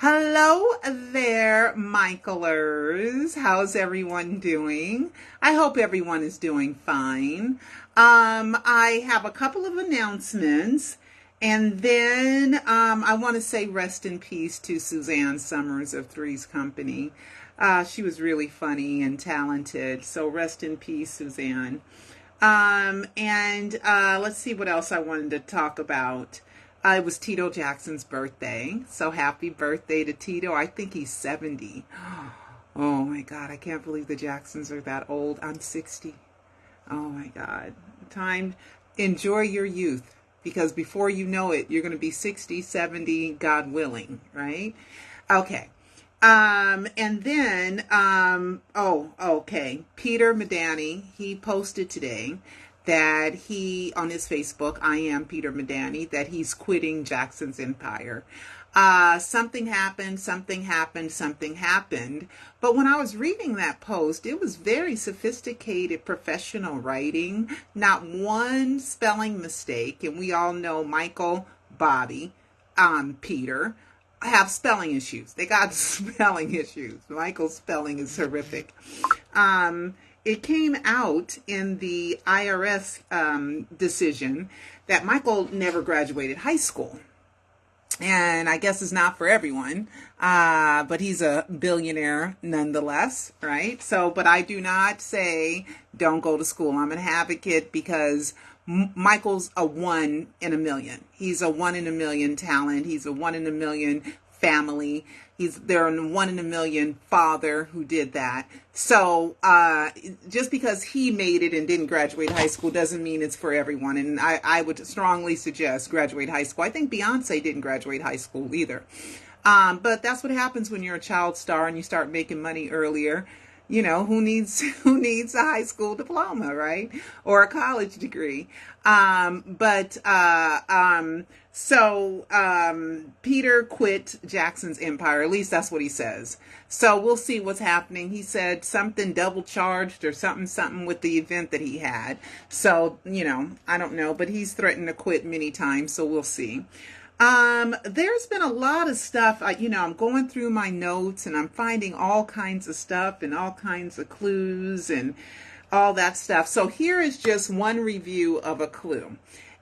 Hello there, Michaelers. How's everyone doing? I hope everyone is doing fine. I have a couple of announcements, and then I want to say rest in peace to Suzanne Summers of Three's Company. She was really funny and talented, so rest in peace, Suzanne. And let's see what else I wanted to talk about. It was Tito Jackson's birthday, so happy birthday to Tito. I think he's 70. Oh my God, I can't believe the Jacksons are that old. I'm 60. Oh my God. Enjoy your youth, because before you know it, you're going to be 60, 70, God willing, right? Okay. And then, okay. Peter Medani, he posted today that on his Facebook, I am Peter Medani, that he's quitting Jackson's Empire. Something happened. But when I was reading that post, it was very sophisticated professional writing, not one spelling mistake. And we all know Michael, Bobby, Peter have spelling issues. They got spelling issues. Michael's spelling is horrific. It came out in the IRS decision that Michael never graduated high school. And I guess it's not for everyone, but he's a billionaire nonetheless, right? So, but I do not say don't go to school. I'm an advocate because Michael's a 1 in a million. He's a 1 in a million talent. He's a 1 in a million family. They're a 1 in a million father who did that. So just because he made it and didn't graduate high school doesn't mean it's for everyone. And I would strongly suggest graduate high school. I think Beyonce didn't graduate high school either. But that's what happens when you're a child star and you start making money earlier. You know, who needs a high school diploma, right? Or a college degree. So Peter quit Jackson's Empire. At least that's what he says. So we'll see what's happening. He said something double charged or something with the event that he had. So, you know, I don't know, but he's threatened to quit many times. So we'll see. There's been a lot of stuff, I'm going through my notes and I'm finding all kinds of stuff and all kinds of clues and all that stuff. So here is just one review of a clue.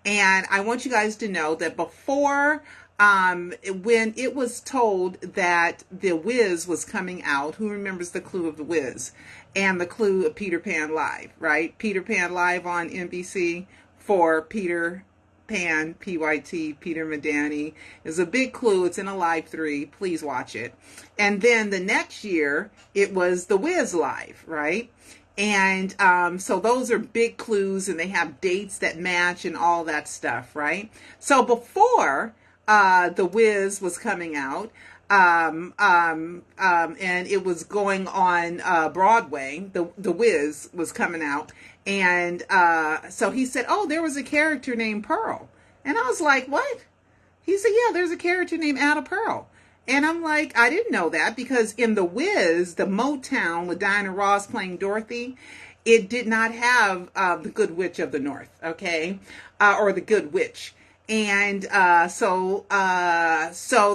And I want you guys to know that before, when it was told that The Wiz was coming out, who remembers the clue of The Wiz and the clue of Peter Pan Live, right? Peter Pan Live on NBC for Peter Pan, PYT, Peter Medani is a big clue. It's in a Live 3. Please watch it. And then the next year, it was The Wiz Live, right? And so those are big clues, and they have dates that match and all that stuff, right? So before The Wiz was coming out, and it was going on Broadway, The Wiz was coming out, and so he said, oh, there was a character named Pearl. And I was like, what? He said, yeah, there's a character named AddaPerle. And I'm like, I didn't know that, because in The Wiz, the Motown with Diana Ross playing Dorothy, it did not have the Good Witch of the North, okay, or the Good Witch. And so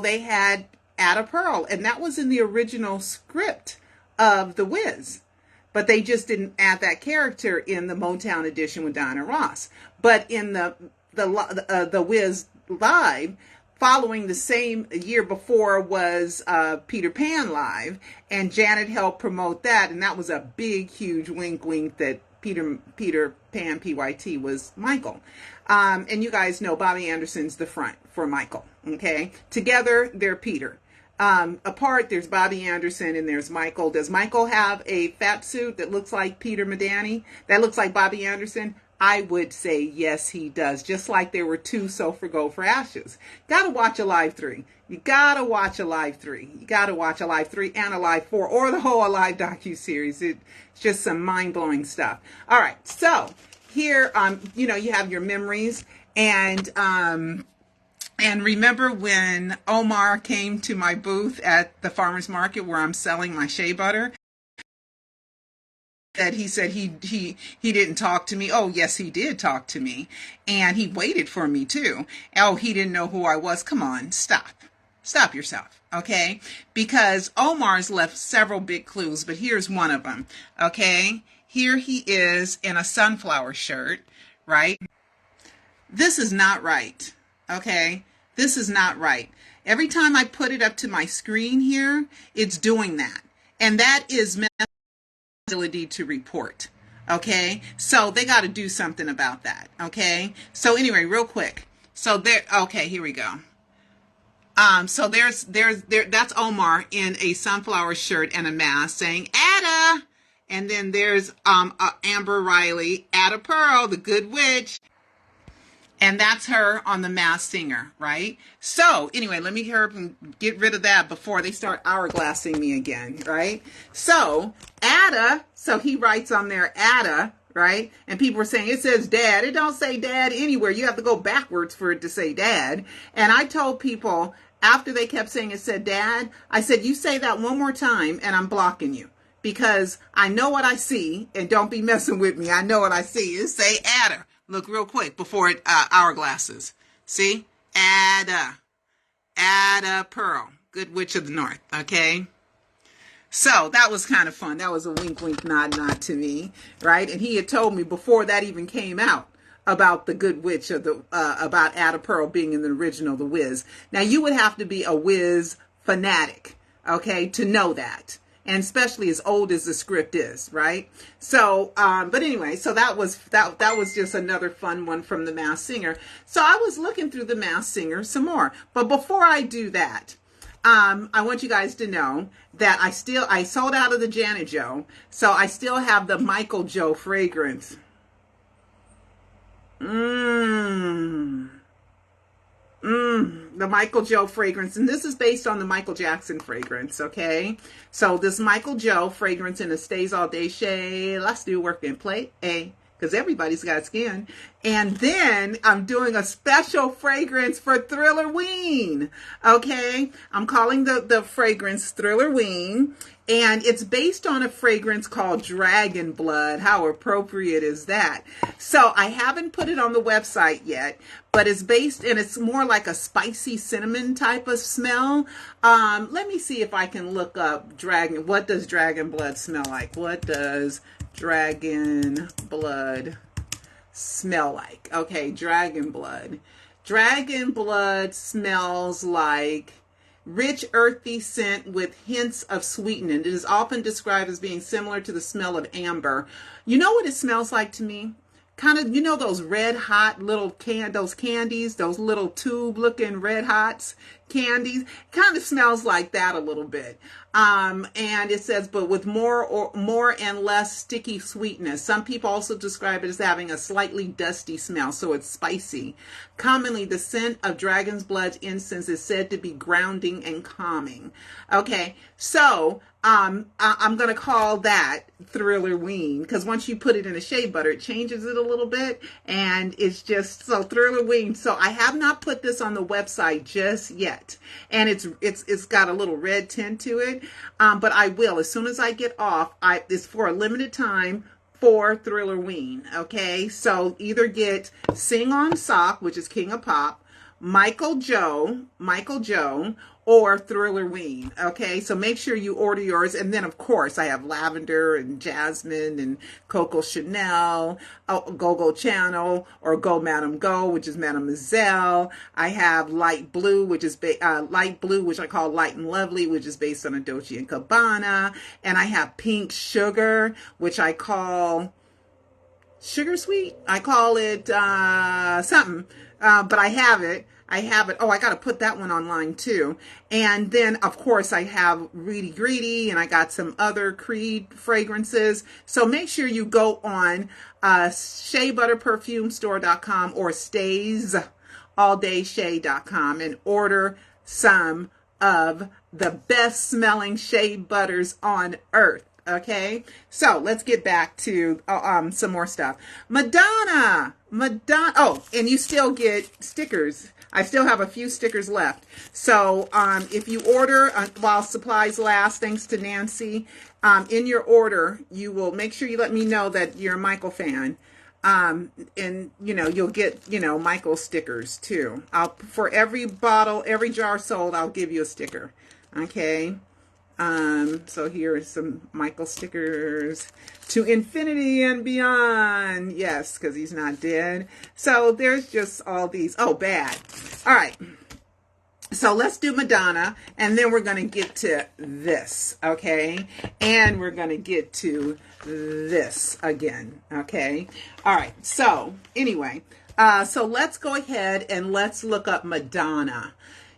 they had AddaPerle, and that was in the original script of The Wiz. But they just didn't add that character in the Motown edition with Diana Ross. But in the Wiz Live, following the same year before was Peter Pan Live, and Janet helped promote that, and that was a big, huge wink that Peter Pan PYT was Michael. And you guys know Bobby Anderson's the front for Michael, okay? Together, they're Peter. Apart, there's Bobby Anderson and there's Michael. Does Michael have a fat suit that looks like Peter Medani? That looks like Bobby Anderson? I would say yes, he does. Just like there were 2 Sulfur Go for Ashes. Gotta watch a Live 3. You gotta watch a Live 3. You gotta watch a Live 3 and a Live 4 or the whole Alive docuseries. It's just some mind-blowing stuff. All right, so here, you have your memories, and remember when Omar came to my booth at the farmer's market where I'm selling my shea butter? That he said he didn't talk to me. Oh, yes, he did talk to me. And he waited for me too. Oh, he didn't know who I was. Come on, stop. Stop yourself, okay? Because Omar's left several big clues, but here's one of them, okay? Here he is in a sunflower shirt, right? This is not right, okay? This is not right. Every time I put it up to my screen here, it's doing that. And that is ability to report, okay? So they got to do something about that, okay? So anyway, real quick. So there, okay, here we go. So that's Omar in a sunflower shirt and a mask saying, Adda! And then there's Amber Riley, AddaPerle, the good witch. And that's her on The Masked Singer, right? So anyway, let me get rid of that before they start hourglassing me again, right? So Adda, so he writes on there, Adda, right? And people were saying, it says dad. It don't say dad anywhere. You have to go backwards for it to say dad. And I told people, after they kept saying it said dad, I said, you say that one more time and I'm blocking you. Because I know what I see, and don't be messing with me. I know what I see. It say Adda. Look real quick before it hourglasses. See? AddaPerle, good witch of the north, okay? So that was kind of fun. That was a wink, wink, nod, nod to me, right? And he had told me before that even came out about the good witch of the, about AddaPerle being in the original The Wiz. Now you would have to be a Wiz fanatic, okay, to know that. And especially as old as the script is, right? So, but anyway, so that was just another fun one from The Masked Singer. So I was looking through The Masked Singer some more. But before I do that, I want you guys to know that I sold out of the Janet Joe, so I still have the Michael Joe fragrance. The Michael Joe fragrance, and this is based on the Michael Jackson fragrance, okay? So this Michael Joe fragrance in a Stays All Day shea, let's do work and play, because everybody's got skin. And then I'm doing a special fragrance for Thriller-WEEN, okay? I'm calling the fragrance Thriller-WEEN, and it's based on a fragrance called Dragon Blood. How appropriate is that? So I haven't put it on the website yet, but it's based, and it's more like a spicy cinnamon type of smell. Let me see if I can look up what does Dragon Blood smell like? What does Dragon Blood smell like? Okay, Dragon Blood. Dragon Blood smells like rich, earthy scent with hints of sweetening. It is often described as being similar to the smell of amber. You know what it smells like to me? Kind of, you know those red hot little those candies, those little tube looking red hots candies? Kind of smells like that a little bit. And it says, but with more and less sticky sweetness. Some people also describe it as having a slightly dusty smell, so it's spicy. Commonly, the scent of Dragon's Blood's incense is said to be grounding and calming. Okay, so I'm going to call that Thriller-WEEN, because once you put it in a shea butter, it changes it a little bit, and it's just, so Thriller-WEEN. So I have not put this on the website just yet, and it's got a little red tint to it, but I will, as soon as I get off. It's for a limited time for Thriller-WEEN, okay? So either get Sing On Sock, which is King of Pop, Michael Joe, or Thriller-WEEN, okay? So make sure you order yours. And then, of course, I have lavender and jasmine and Coco Chanel, Go Channel, or Go Madam Go, which is Mademoiselle. I have light blue, which is which I call Light and Lovely, which is based on a Dolce & Gabbana. And I have pink sugar, which I call Sugar Sweet. I call it something, but I have it. Oh, I got to put that one online too. And then, of course, I have Reedy Greedy, and I got some other Creed fragrances. So make sure you go on sheabutterperfumestore.com or staysalldayshay.com and order some of the best smelling shea butters on earth. Okay, so let's get back to some more stuff. Madonna. Oh, and you still get stickers. I still have a few stickers left. So if you order while supplies last, thanks to Nancy, in your order, you will make sure you let me know that you're a Michael fan. And you'll get, Michael stickers too. For every bottle, every jar sold, I'll give you a sticker. Okay. So here are some Michael stickers. To infinity and beyond. Yes, because he's not dead. So there's just all these. Oh, bad. All right. So let's do Madonna, and then we're going to get to this, okay? And we're going to get to this again, okay? All right, so anyway, so let's go ahead and let's look up Madonna.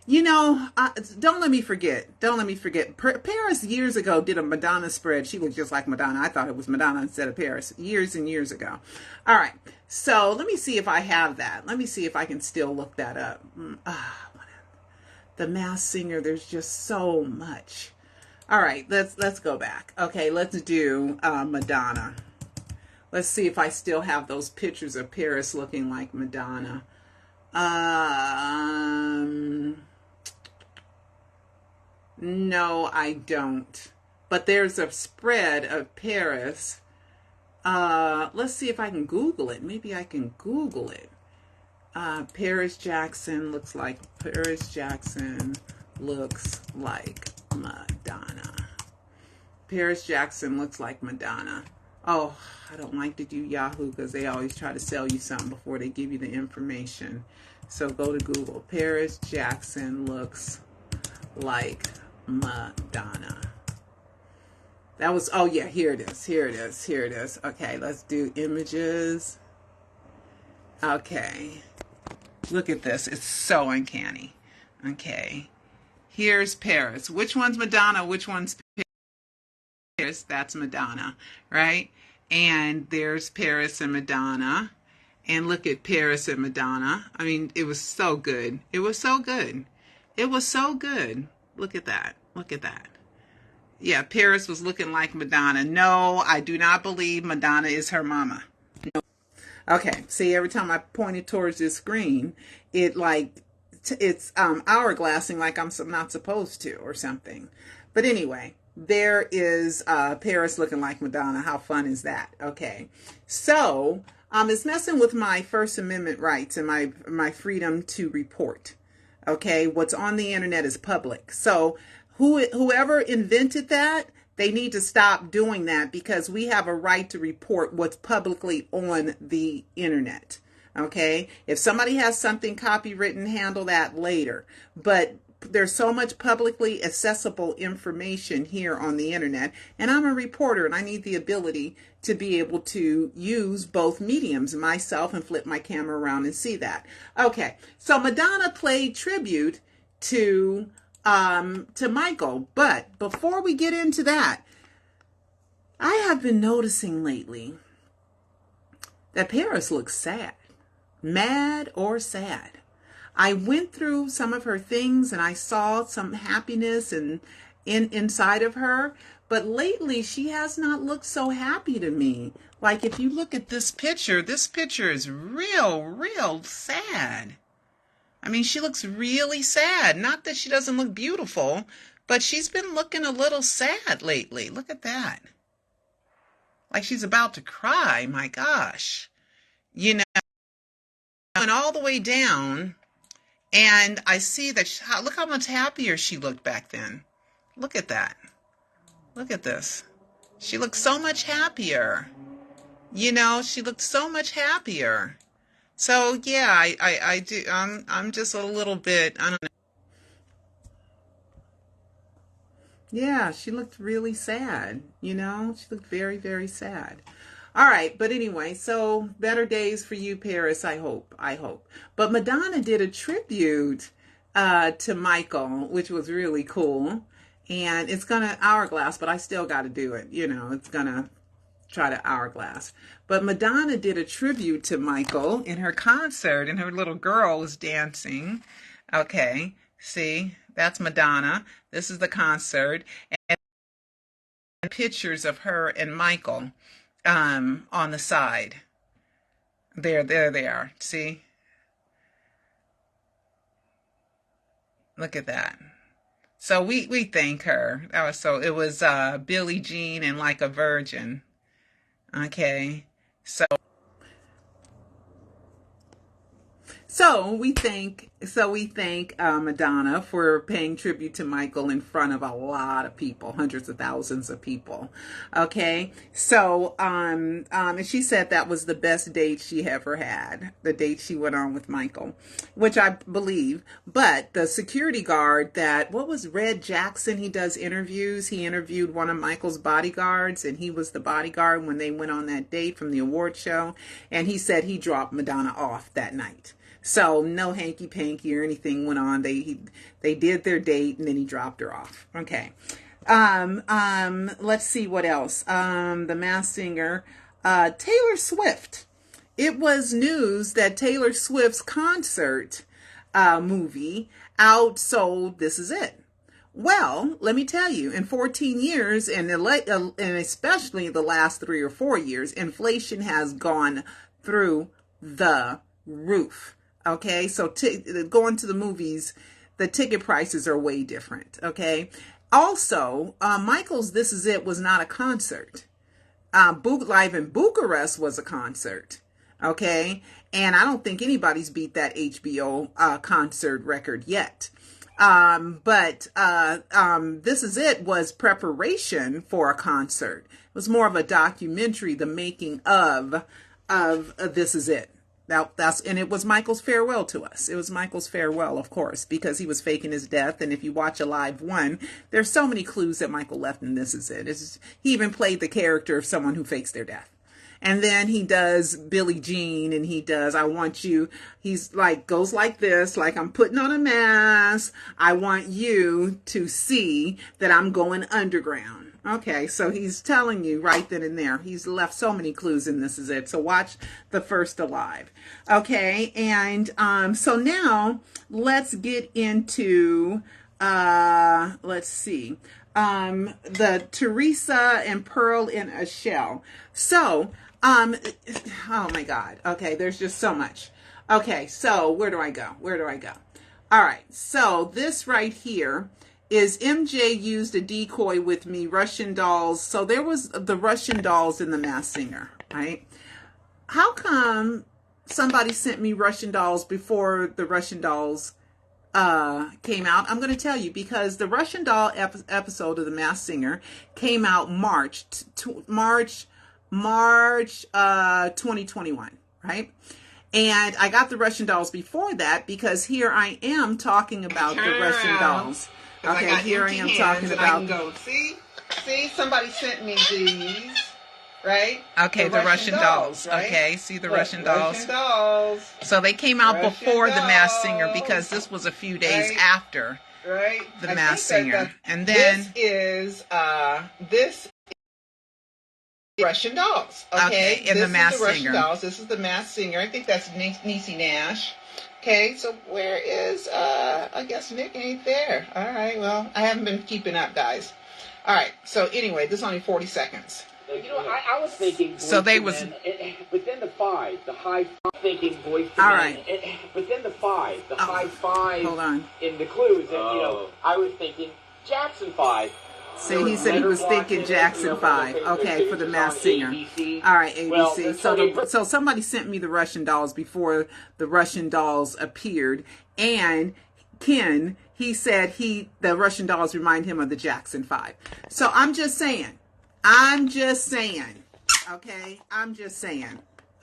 Don't let me forget. Paris years ago did a Madonna spread. She looked just like Madonna. I thought it was Madonna instead of Paris years and years ago. All right, so let me see if I have that. Let me see if I can still look that up. The Masked Singer, there's just so much. All right, let's go back. Okay, let's do Madonna. Let's see if I still have those pictures of Paris looking like Madonna. No, I don't. But there's a spread of Paris. Let's see if I can Google it. Maybe I can Google it. Paris Jackson looks like Madonna. Paris Jackson looks like Madonna. Oh, I don't like to do Yahoo because they always try to sell you something before they give you the information. So go to Google. Paris Jackson looks like Madonna. That was, oh yeah, here it is. Okay, let's do images. Okay. Look at this. It's so uncanny. Okay. Here's Paris. Which one's Madonna? Which one's Paris? That's Madonna, right? And there's Paris and Madonna. And look at Paris and Madonna. I mean, it was so good. It was so good. Look at that. Yeah, Paris was looking like Madonna. No, I do not believe Madonna is her mama. No. Okay, see, every time I point it towards this screen, it's hourglassing like I'm not supposed to or something. But anyway, there is Paris looking like Madonna. How fun is that? Okay, so it's messing with my First Amendment rights and my freedom to report. Okay, what's on the internet is public. So whoever invented that, they need to stop doing that because we have a right to report what's publicly on the internet. Okay, if somebody has something copywritten, handle that later. But there's so much publicly accessible information here on the internet, and I'm a reporter and I need the ability to be able to use both mediums, myself and flip my camera around and see that. Okay, so Madonna played tribute to Michael, but before we get into that, I have been noticing lately that Paris looks sad, mad or sad. I went through some of her things and I saw some happiness inside of her, but lately she has not looked so happy to me. Like if you look at this picture is real sad. I mean, she looks really sad. Not that she doesn't look beautiful, but she's been looking a little sad lately. Look at that. Like she's about to cry. My gosh. You know, I went all the way down and I see that, look how much happier she looked back then. Look at that. Look at this. She looks so much happier. You know, she looked so much happier. So yeah, I do. I'm just a little bit. I don't know. Yeah, she looked really sad. You know, she looked very sad. All right, but anyway, so better days for you, Paris. I hope. But Madonna did a tribute to Michael, which was really cool, and it's gonna hourglass, but I still got to do it. You know, it's gonna try to hourglass. But Madonna did a tribute to Michael in her concert, and her little girl was dancing. Okay, see, that's Madonna. This is the concert, and pictures of her and Michael on the side. There they are. See? Look at that. So we thank her. It was Billie Jean and Like a Virgin. Okay, so we thank Madonna for paying tribute to Michael in front of a lot of people, hundreds of thousands of people. Okay, so and she said that was the best date she ever had, the date she went on with Michael, which I believe. But the security guard what was Red Jackson? He does interviews. He interviewed one of Michael's bodyguards, and he was the bodyguard when they went on that date from the award show. And he said he dropped Madonna off that night. So no hanky panky or anything went on. They did their date, and then he dropped her off. Okay. Let's see what else. The Masked Singer, Taylor Swift. It was news that Taylor Swift's concert movie outsold This Is It. Well, let me tell you, in 14 years, and especially the last 3 or 4 years, inflation has gone through the roof. Okay, so going to the movies, the ticket prices are way different. Okay, also, Michael's This Is It was not a concert. Live in Bucharest was a concert. Okay, and I don't think anybody's beat that HBO concert record yet. But This Is It was preparation for a concert. It was more of a documentary, the making of This Is It. And it was Michael's farewell to us. It was Michael's farewell, of course, because he was faking his death. And if you watch a live one, there's so many clues that Michael left in This Is It. He even played the character of someone who fakes their death. And then he does Billie Jean, and he does I Want You. He's like, goes like this, like, I'm putting on a mask. I want you to see that I'm going underground. Okay, so he's telling you right then and there. He's left so many clues in This Is It. So watch the first Alive. Okay, and so now let's get into, let's see, the Teresa and Pearl in a Shell. So, oh my God. Okay, there's just so much. Okay, so where do I go? All right, so this right here is MJ used a decoy with me, Russian dolls. So there was the Russian dolls in The Masked Singer, right? How come somebody sent me Russian dolls before the Russian dolls came out? I'm going to tell you, because the Russian doll episode of The Masked Singer came out March 2021, right? And I got the Russian dolls before that because here I am talking about the Russian dolls. Okay, here I am talking about. See, somebody sent me these, right? Okay, the Russian dolls. Right? Okay, see the Russian dolls. So they came out before the Masked Singer because this was a few days after the Masked Singer, and then this Russian dolls. Okay, and the Masked Singer. This is the Masked Singer. I think that's Niecy Nash. Okay, so where is, I guess Nick ain't there. All right, well, I haven't been keeping up, guys. All right, so anyway, this is only 40 seconds. You know, I was thinking... So they was... within the five, the high thinking voice to all men, right. Within the five, the high five... Hold on. In the clues, and, you know, I was thinking Jackson 5. See, he said he was thinking Jackson 5. Okay, for the Masked Singer. ABC. All right, ABC. So somebody sent me the Russian dolls before the Russian dolls appeared, and Ken, he said the Russian dolls remind him of the Jackson 5. So I'm just saying. Okay, I'm just saying.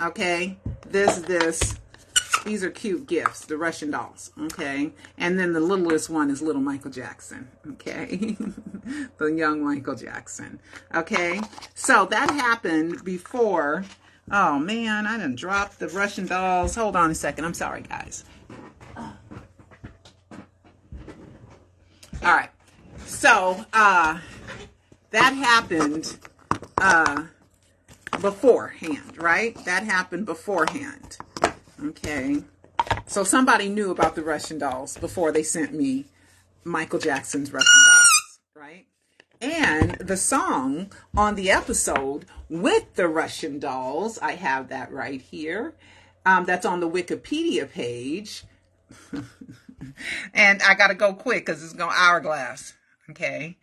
Okay, these are cute gifts, the Russian dolls, okay? And then the littlest one is little Michael Jackson, okay? The young Michael Jackson, okay? So that happened before. Oh, man, I done dropped the Russian dolls. Hold on a second. I'm sorry, guys. All right. So that happened beforehand, right? That happened beforehand. Okay, so somebody knew about the Russian dolls before they sent me Michael Jackson's Russian dolls, right? And the song on the episode with the Russian dolls, I have that right here. That's on the Wikipedia page. And I got to go quick because it's going hourglass, okay?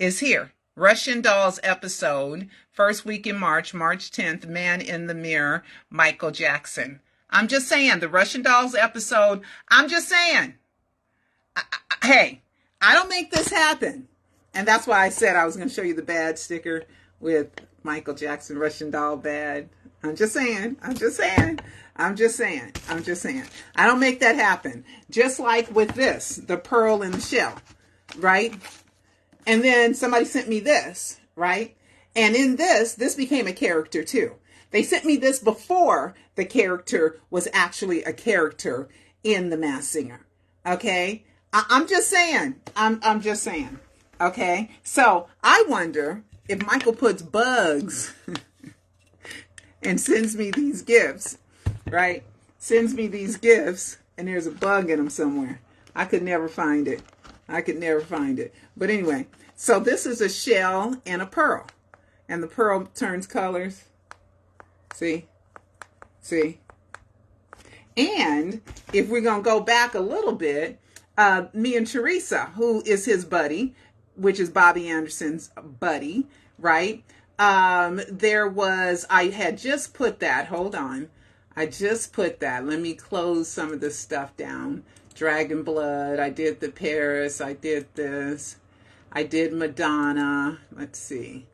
Is here. Russian Dolls episode, first week in March 10th, Man in the Mirror, Michael Jackson. I'm just saying, the Russian Dolls episode, I'm just saying, hey, I don't make this happen. And that's why I said I was going to show you the bad sticker with Michael Jackson Russian Doll bad. I'm just saying. I don't make that happen. Just like with this, the pearl in the shell, right? And then somebody sent me this, right? And in this became a character too. They sent me this before the character was actually a character in The Masked Singer. Okay? I'm just saying. I'm just saying. Okay? So I wonder if Michael puts bugs and sends me these gifts, right? Sends me these gifts and there's a bug in them somewhere. I could never find it. But anyway, so this is a shell and a pearl. And the pearl turns colors. See? And if we're going to go back a little bit, me and Teresa, who is his buddy, which is Bobby Anderson's buddy, right? I had just put that, hold on. Let me close some of this stuff down. Dragon Blood, I did the Paris, I did this. I did Madonna, let's see.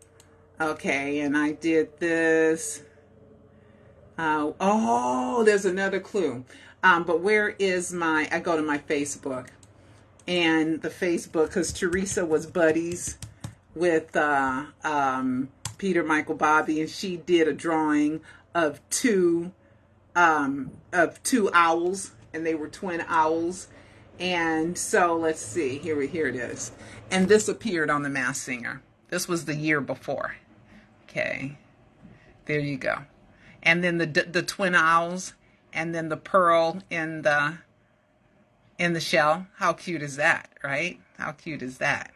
Okay, and I did this. There's another clue. But where is I go to my Facebook. And the Facebook, because Teresa was buddies with Peter, Michael, Bobby, and she did a drawing of two owls, and they were twin owls. And so let's see, here it is. And this appeared on The Masked Singer. This was the year before. Okay, there you go. And then the twin owls, and then the pearl in the shell. How cute is that, right? How cute is that?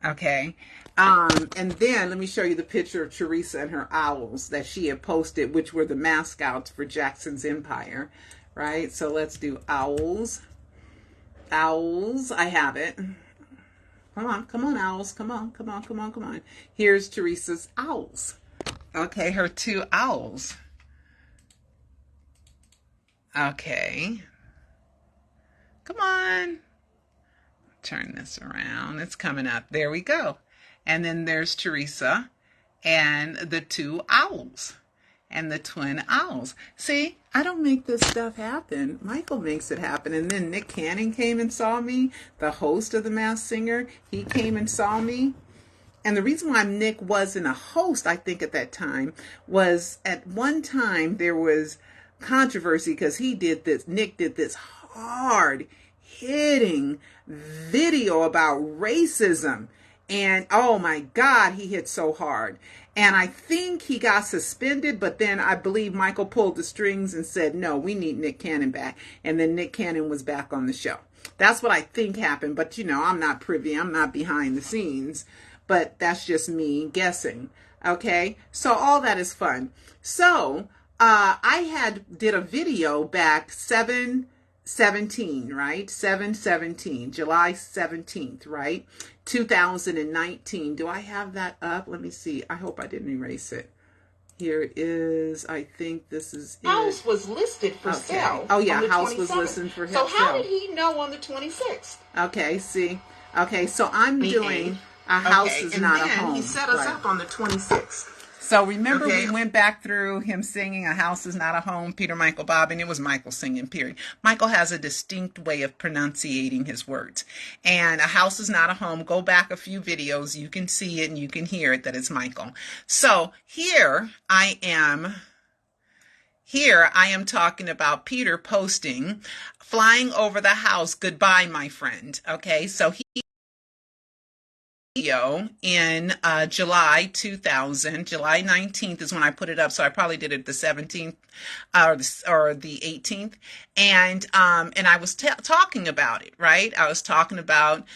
Okay. And then let me show you the picture of Teresa and her owls that she had posted, which were the mascots for Jackson's Empire, right? So let's do owls. Owls, I have it. Come on, owls. Come on. Here's Teresa's owls. Okay, her two owls. Okay. Come on. Turn this around. It's coming up. There we go. And then there's Teresa and the two owls and the twin owls. See, I don't make this stuff happen. Michael makes it happen. And then Nick Cannon came and saw me, the host of The Masked Singer. He came and saw me. And the reason why Nick wasn't a host, I think, at that time, was at one time there was controversy because Nick did this hard hitting video about racism. And oh my God, he hit so hard. And I think he got suspended, but then I believe Michael pulled the strings and said, no, we need Nick Cannon back. And then Nick Cannon was back on the show. That's what I think happened. But, I'm not privy. I'm not behind the scenes. But that's just me guessing. Okay, so all that is fun. So I did a video back 7/17, right? 7/17, July 17th, right? 2019. Do I have that up? Let me see. I hope I didn't erase it. Here it is. I think this is it. House was listed for sale. Oh yeah, on the house was 27th. listed for sale. So how did he know on the 26th? Okay, see. Okay, so I'm doing a house is not a home. He set us up on the 26th. So remember we went back through him singing A House is Not a Home, Peter, Michael, Bob, and it was Michael singing, period. Michael has a distinct way of pronunciating his words. And A House is Not a Home, go back a few videos, you can see it and you can hear it that it's Michael. So here I am talking about Peter posting, flying over the house, goodbye, my friend. Okay, so he video in July 2000. July 19th is when I put it up, so I probably did it the 17th or the 18th, and I was talking about it, right? I was talking about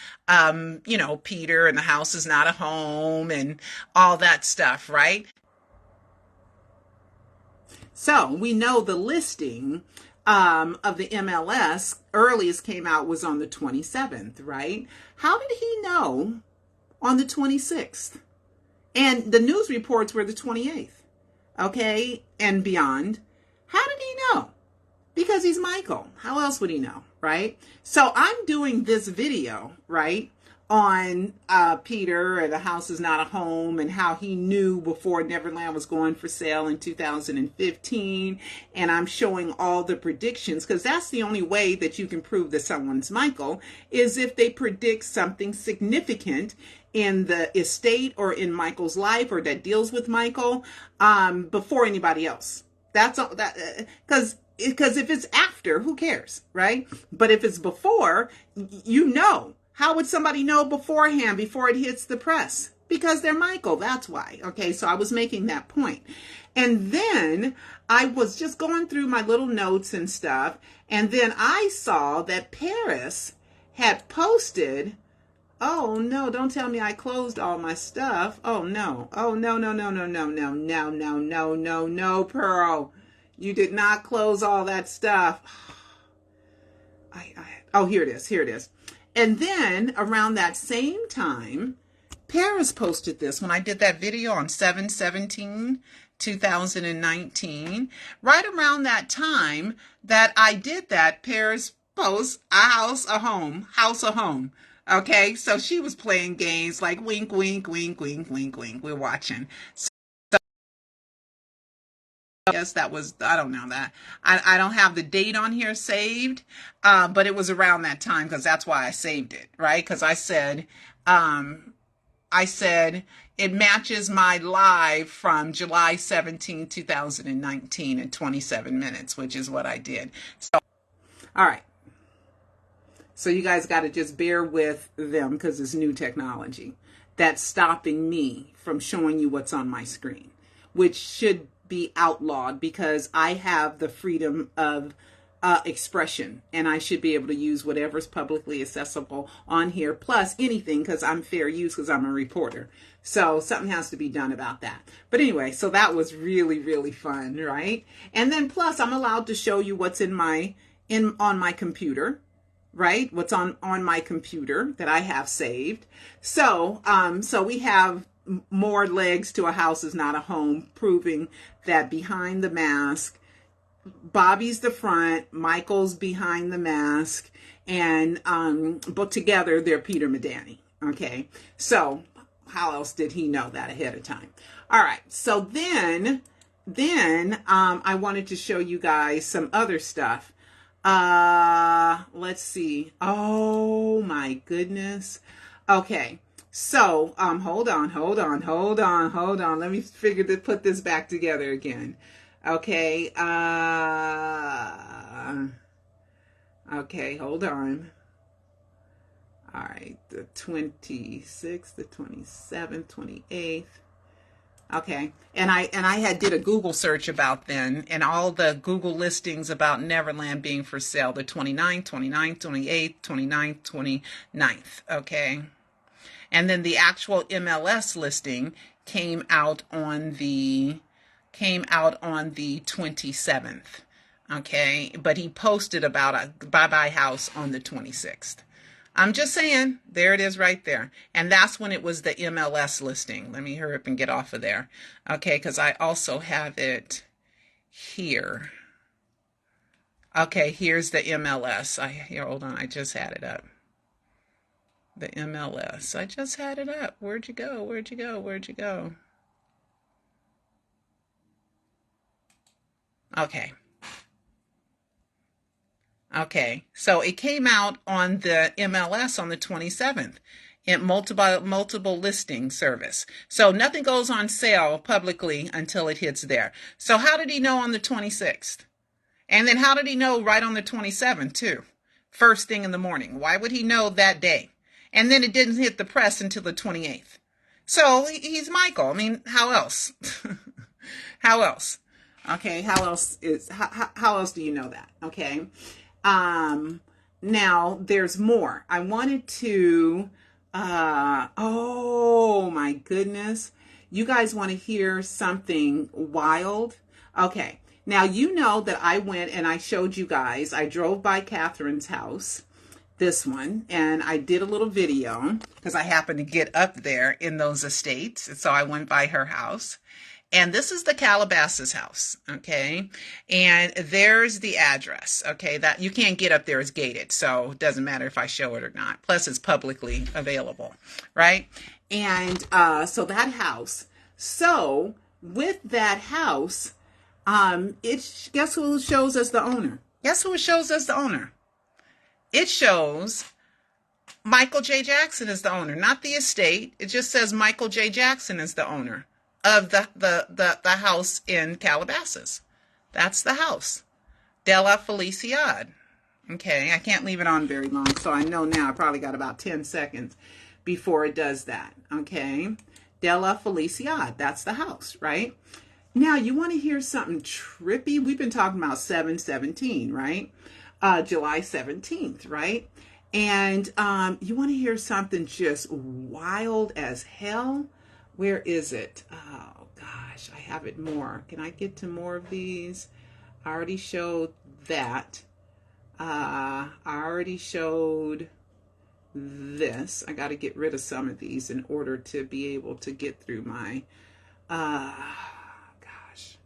Peter and the house is not a home and all that stuff, right? So we know the listing of the MLS earliest came out was on the 27th, right? How did he know on the 26th? And the news reports were the 28th, okay, and beyond. How did he know? Because he's Michael. How else would he know, right? So I'm doing this video, right, on Peter and The House Is Not a Home, and how he knew before Neverland was going for sale in 2015. And I'm showing all the predictions, because that's the only way that you can prove that someone's Michael, is if they predict something significant in the estate or in Michael's life, or that deals with Michael, before anybody else. That's all that, because if it's after, who cares, right? But if it's before, you know. How would somebody know beforehand, before it hits the press? Because they're Michael, that's why. Okay, so I was making that point. And then I was just going through my little notes and stuff, and then I saw that Paris had posted, oh no, don't tell me I closed all my stuff. Oh no, oh no, no, no, no, no, no, no, no, no, no, no, Pearl. You did not close all that stuff. Oh, here it is, here it is. And then around that same time, Paris posted this when I did that video on 7/17/2019. Right around that time that I did that, Paris posts a house, a home, house, a home. Okay, so she was playing games like wink, wink, wink, wink, wink, wink. We're watching. So, yes, that was, I don't know that. I don't have the date on here saved, but it was around that time, because that's why I saved it, right? Because I said it matches my live from July 17, 2019 in 27 minutes, which is what I did. So, all right. So you guys got to just bear with them, because it's new technology that's stopping me from showing you what's on my screen, which should be outlawed, because I have the freedom of expression, and I should be able to use whatever's publicly accessible on here, plus anything, because I'm fair use, because I'm a reporter. So something has to be done about that. But anyway, so that was really, really fun, right? And then plus I'm allowed to show you what's on my computer, right? What's on my computer that I have saved. So so we have more legs to A House Is Not a Home, proving that behind the mask, Bobby's the front, Michael's behind the mask, and but together they're Peter Medani. Okay, so how else did he know that ahead of time? All right, so then I wanted to show you guys some other stuff. Let's see. Oh my goodness. Okay. So, hold on. Let me put this back together again. Okay. Okay, hold on. All right. The 26th, the 27th, 28th. Okay. And I had did a Google search about then, and all the Google listings about Neverland being for sale, the 29th, 29th, 28th, 29th, 29th. Okay. And then the actual MLS listing came out on the 27th. Okay, but he posted about a bye-bye house on the 26th. I'm just saying, there it is right there. And that's when it was the MLS listing. Let me hurry up and get off of there. Okay, because I also have it here. Okay, here's the MLS. Here, hold on, I just had it up. The MLS. I just had it up. Where'd you go? Where'd you go? Where'd you go? Okay. Okay. So it came out on the MLS on the 27th in multiple listing service. So nothing goes on sale publicly until it hits there. So how did he know on the 26th? And then how did he know right on the 27th too? First thing in the morning. Why would he know that day? And then it didn't hit the press until the 28th. So he's Michael. I mean, how else? How else? Okay, how else do you know that? Okay. Now there's more. I wanted to oh my goodness. You guys want to hear something wild? Okay. Now you know that I went and I showed you guys. I drove by Catherine's house. This one, and I did a little video because I happened to get up there in those estates, and so I went by her house, And this is the Calabasas house, okay? And there's the address, okay? That you can't get up there, it's gated, so it doesn't matter if I show it or not. Plus, it's publicly available, right? And so that house. So with that house, guess who shows as the owner? Guess who it shows as the owner? It shows Michael J. Jackson is the owner, not the estate. It just says Michael J. Jackson is the owner of the house in Calabasas. That's the house. Della Felicidad. Okay, I can't leave it on very long, so I know now I probably got about 10 seconds before it does that. Okay, Della Felicidad. That's the house, right? Now, you want to hear something trippy? We've been talking about 7/17, right? July 17th, right? And you want to hear something just wild as hell? Where is it? Oh, gosh, I have it more. Can I get to more of these? I already showed that. I already showed this. I got to get rid of some of these in order to be able to get through my... gosh.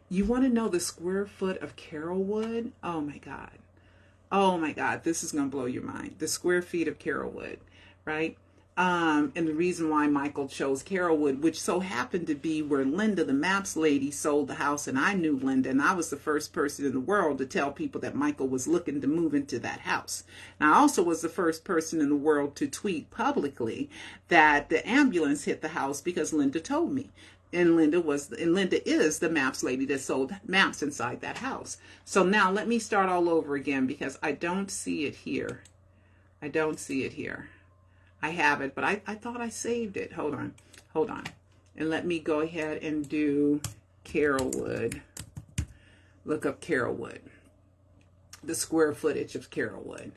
You want to know the square foot of Carolwood? Oh, my God. Oh my God, this is going to blow your mind. The square feet of Carolwood, right? And the reason why Michael chose Carolwood, which so happened to be where Linda, the maps lady, sold the house. And I knew Linda, and I was the first person in the world to tell people that Michael was looking to move into that house. And I also was the first person in the world to tweet publicly that the ambulance hit the house because Linda told me. And Linda is the maps lady that sold maps inside that house. So now let me start all over again because I don't see it here. I don't see it here. I have it, but I thought I saved it. Hold on. And let me go ahead and do Carolwood. Look up Carolwood. The square footage of Carolwood.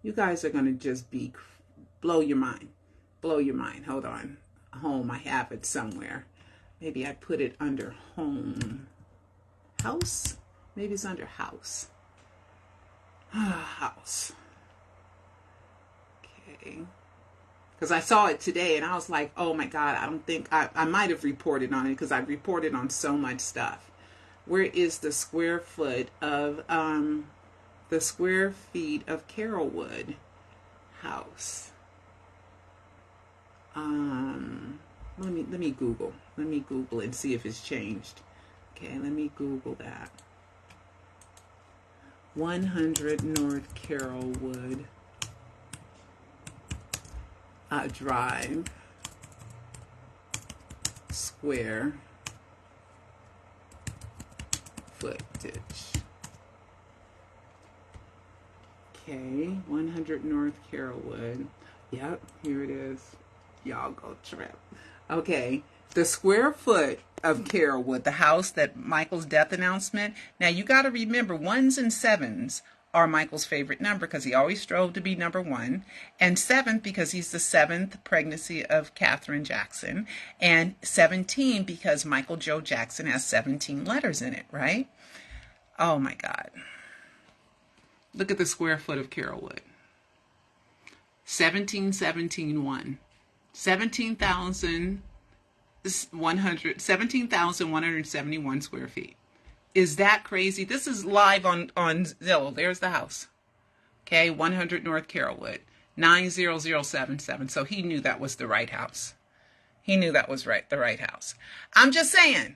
You guys are going to just blow your mind. Blow your mind. Hold on. Home, I have it somewhere. Maybe I put it under home. House? Maybe it's under house. House. Okay. Because I saw it today and I was like, oh my God, I don't think, I might have reported on it because I reported on so much stuff. Where is the square foot of, the square feet of Carolwood house? Let me Google. Let me Google and see if it's changed. Okay, let me Google that. 100 North Carolwood Drive square footage. Okay, 100 North Carolwood. Yep, here it is. Y'all go trip. Okay, the square foot of Carolwood, the house that Michael's death announcement. Now you got to remember 1s and 7s are Michael's favorite number because he always strove to be number 1, and 7th because he's the 7th pregnancy of Katherine Jackson, and 17 because Michael Joe Jackson has 17 letters in it, right? Oh my God. Look at the square foot of Carolwood. 17,171 square feet. Is that crazy? This is live on Zillow. There's the house. Okay, 100 North Carolwood, 90077. So he knew that was the right house. He knew that was the right house. I'm just saying.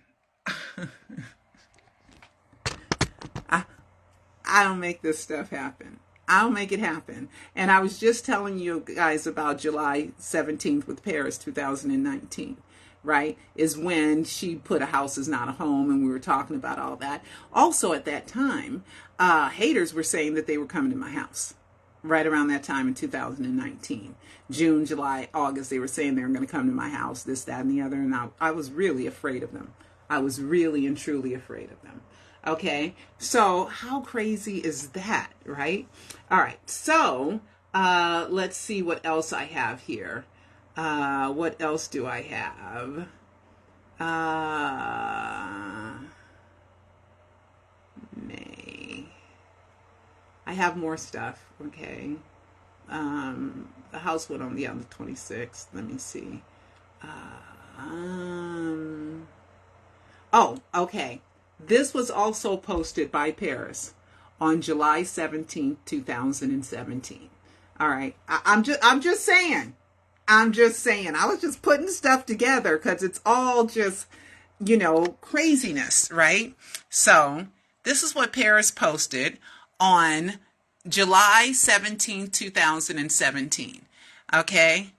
I don't make this stuff happen. I'll make it happen. And I was just telling you guys about July 17th with Paris 2019, right? Is when she put a house is not a home, and we were talking about all that. Also at that time, haters were saying that they were coming to my house right around that time in 2019. June, July, August, they were saying they were going to come to my house, this, that, and the other. And I was really afraid of them. I was really and truly afraid of them. Okay, so how crazy is that, right? All right, so let's see what else I have here. What else do I have? May. I have more stuff, okay. The house went on the 26th. Let me see. Oh, okay. This was also posted by Paris on July 17th, 2017. All right. I'm just saying. I'm just saying. I was just putting stuff together because it's all just, craziness, right? So this is what Paris posted on July 17th, 2017. Okay.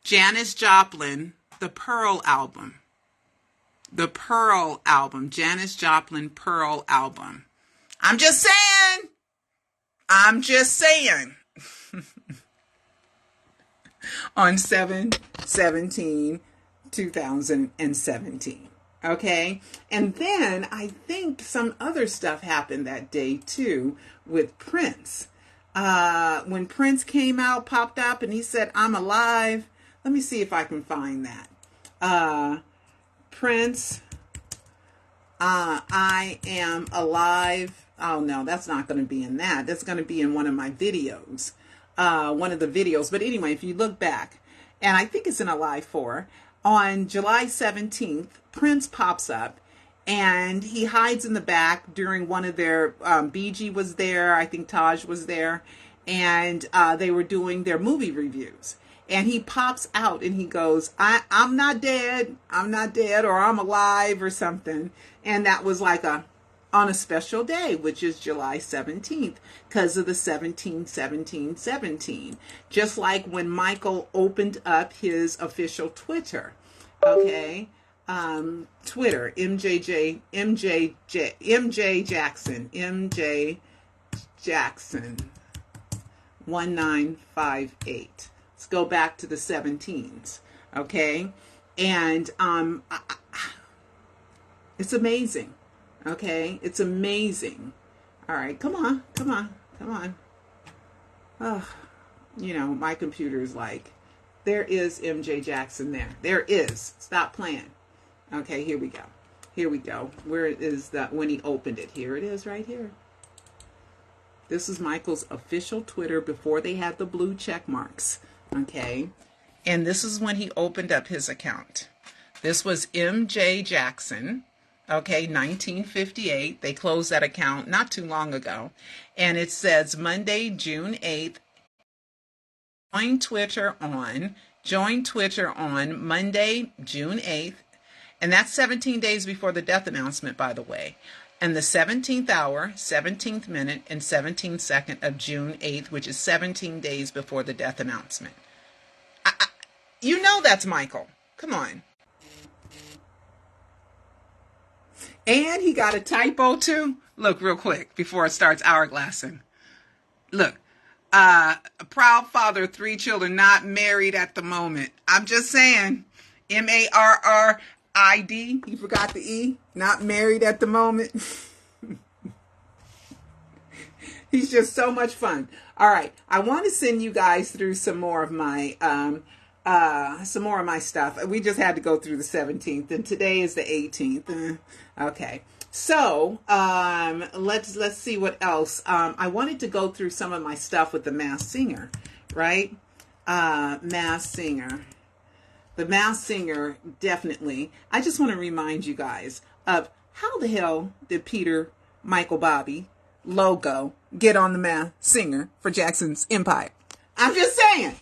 Janis Joplin, the Pearl album. The Pearl album. Janis Joplin Pearl album. I'm just saying. I'm just saying. On 7/17/2017. Okay. And then I think some other stuff happened that day too with Prince. When Prince came out, popped up, and he said, "I'm alive." Let me see if I can find that. Prince, I am alive. Oh no, that's not going to be in that. That's going to be in one of my videos. One of the videos. But anyway, if you look back, and I think it's in Alive 4, on July 17th, Prince pops up and he hides in the back during one of their, BG was there, I think Taj was there, and they were doing their movie reviews. And he pops out and he goes, I'm not dead, or I'm alive or something. And that was like on a special day, which is July 17th, because of the 17/17/17. Just like when Michael opened up his official Twitter. Okay. Twitter, MJ Jackson 1958. Let's go back to the 17s. Okay. And it's amazing. Okay, it's amazing. All right, come on. Oh, my computer is like, there is MJ Jackson there. There is. Stop playing. Okay, here we go. Where is that when he opened it? Here it is right here. This is Michael's official Twitter before they had the blue check marks. Okay, and this is when he opened up his account. This was MJ Jackson. Okay, 1958. They closed that account not too long ago. And it says Monday, June 8th. Join Twitter on Monday, June 8th. And that's 17 days before the death announcement, by the way. And the 17th hour, 17th minute, and 17th second of June 8th, which is 17 days before the death announcement. That's Michael. Come on. And he got a typo too. Look real quick before it starts hourglassing. Look, a proud father, 3 children, not married at the moment. I'm just saying, MARRID. He forgot the E. Not married at the moment. He's just so much fun. All right, I want to send you guys through some more of my stuff. We just had to go through the 17th, and today is the 18th. Okay, so let's see what else. I wanted to go through some of my stuff with the Masked Singer, right? Masked Singer. The Masked Singer, definitely. I just want to remind you guys of how the hell did Peter, Michael, Bobby logo get on the Masked Singer for Jackson's Empire? I'm just saying,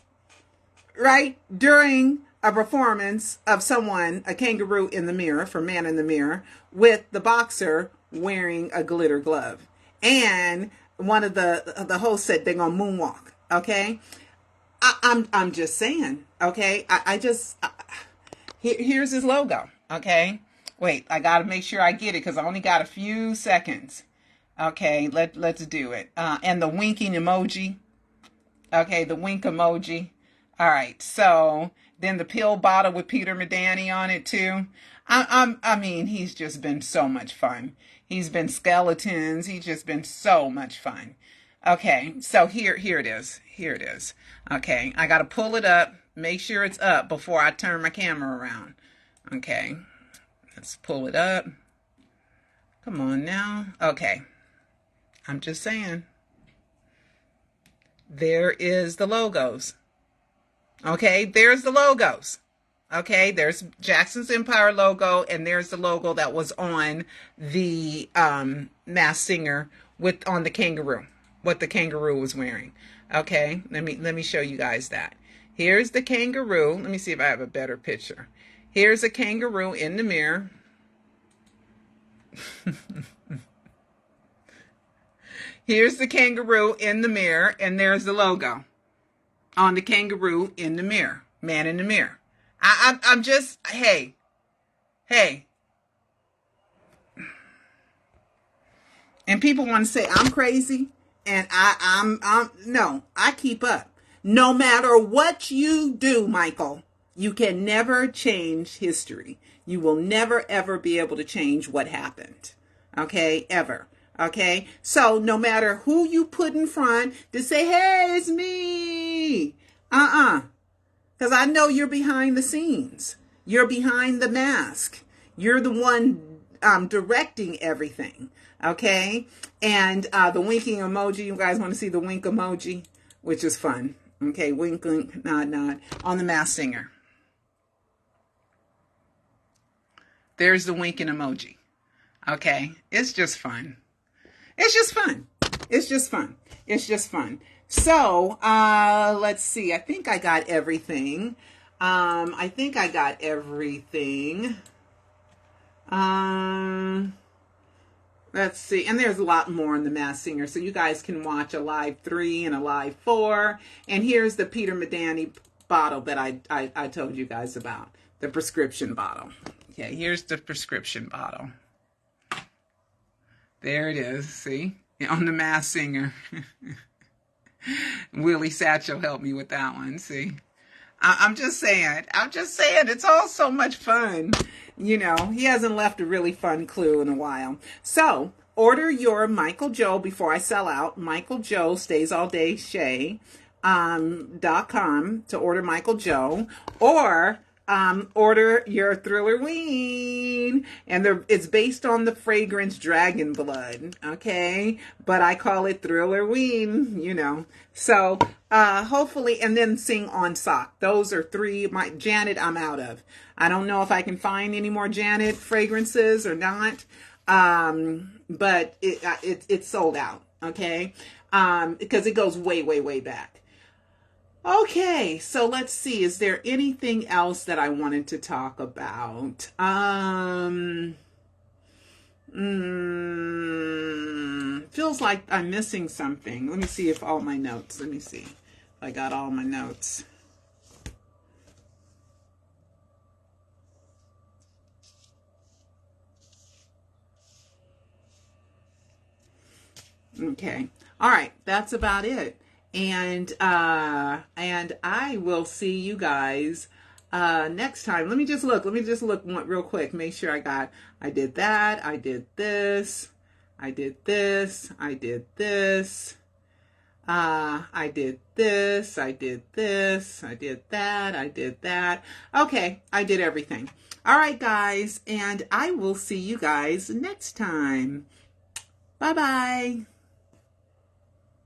right? During a performance of someone, a kangaroo in the mirror, for Man in the Mirror, with the boxer wearing a glitter glove. And one of the hosts said they're going to moonwalk, okay? I'm just saying, okay? Here's his logo, okay? Wait, I got to make sure I get it because I only got a few seconds. Okay, let's do it. And the winking emoji. Okay, the wink emoji. All right, so then the pill bottle with Peter Medani on it too. I mean, he's just been so much fun. He's been skeletons. He's just been so much fun. Okay, so here it is. Here it is. Okay, I got to pull it up, make sure it's up before I turn my camera around. Okay, let's pull it up. Come on now. Okay, I'm just saying. There is the logos. Okay, there's the logos. Okay, there's Jackson's Empire logo, and there's the logo that was on the Masked Singer with on the kangaroo, what the kangaroo was wearing. Okay, let me show you guys that. Here's the kangaroo. Let me see if I have a better picture. Here's a kangaroo in the mirror. Here's the kangaroo in the mirror, and there's the logo on the kangaroo in the mirror, man in the mirror. I'm just, hey. And people want to say I'm crazy, and no, I keep up. No matter what you do, Michael, you can never change history. You will never, ever be able to change what happened. Okay, ever. Okay, so no matter who you put in front to say, hey, it's me. Because I know you're behind the scenes. You're behind the mask. You're the one directing everything. Okay? And the winking emoji, you guys want to see the wink emoji? Which is fun. Okay, wink, wink, nod, nod. On the Masked Singer. There's the winking emoji. Okay? It's just fun. It's just fun. It's just fun. It's just fun. So, let's see. I think I got everything. Let's see. And there's a lot more on the Masked Singer. So you guys can watch a live 3 and a live 4. And here's the Peter Medani bottle that I told you guys about. The prescription bottle. Okay, here's the prescription bottle. There it is. See? On the Masked Singer. Willie Satchel helped me with that one. See? I'm just saying. It's all so much fun. You know, he hasn't left a really fun clue in a while. So, order your Michael Joe before I sell out. Michael Joe Stays All Day Shea .com to order Michael Joe, or order your Thriller-WEEN, and it's based on the fragrance Dragon Blood, okay? But I call it Thriller-WEEN, you know. So hopefully, and then Sing on Sock. Those are 3. My Janet, I'm out of. I don't know if I can find any more Janet fragrances or not, but it's sold out, okay? Because it goes way, way, way back. Okay, so let's see. Is there anything else that I wanted to talk about? Feels like I'm missing something. Let me see if all my notes. Let me see if I got all my notes. Okay. All right. That's about it. And I will see you guys next time. Let me just look real quick. Make sure I did that. I did this. I did this. I did this. I did this. I did this. I did that. I did that. Okay. I did everything. All right, guys. And I will see you guys next time. Bye-bye.